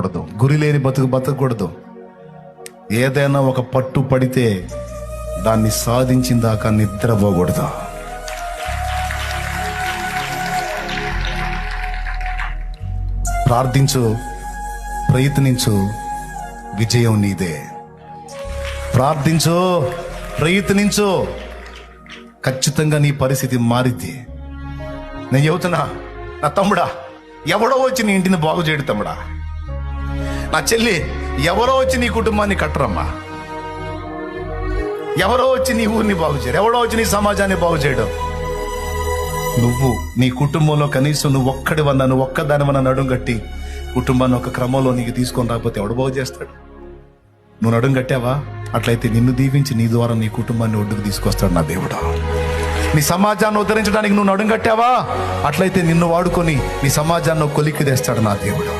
బతకూడదు, గురి లేని బతకూడదు. ఏదైనా ఒక పట్టు పడితే దాన్ని సాధించిన దాకా నిద్రపోకూడదు. ప్రార్థించు, ప్రయత్నించు, విజయం నీదే. ప్రార్థించు, ప్రయత్నించు, ఖచ్చితంగా నీ పరిస్థితి మారిద్ది. నేను చెబుతున్నా, నా తమ్ముడా, ఎవడో వచ్చి నీ ఇంటిని బాగు చేయడు తమ్ముడా. నా చెల్లి, ఎవరో వచ్చి నీ కుటుంబాన్ని కట్టరమ్మా. ఎవరో వచ్చి నీ ఊరిని బాగు చేయడు, ఎవడో వచ్చి నీ సమాజాన్ని బాగు చేయడం. నువ్వు నీ కుటుంబంలో కనీసం నువ్వు ఒక్కడివన్నా, నువ్వు ఒక్కదానివన్నా నడుం కట్టి కుటుంబాన్ని ఒక క్రమంలో నీకు తీసుకొని రాకపోతే ఎవడు బాగు చేస్తాడు? నువ్వు నడుం కట్టావా? అట్లయితే నిన్ను దీవించి నీ ద్వారా నీ కుటుంబాన్ని ఒడ్డుకు తీసుకొస్తాడు నా దేవుడు. నీ సమాజాన్ని ఉద్ధరించడానికి నువ్వు నడుం కట్టావా? అట్లయితే నిన్ను వాడుకొని నీ సమాజాన్ని కొలిక్కి తెస్తాడు నా దేవుడు.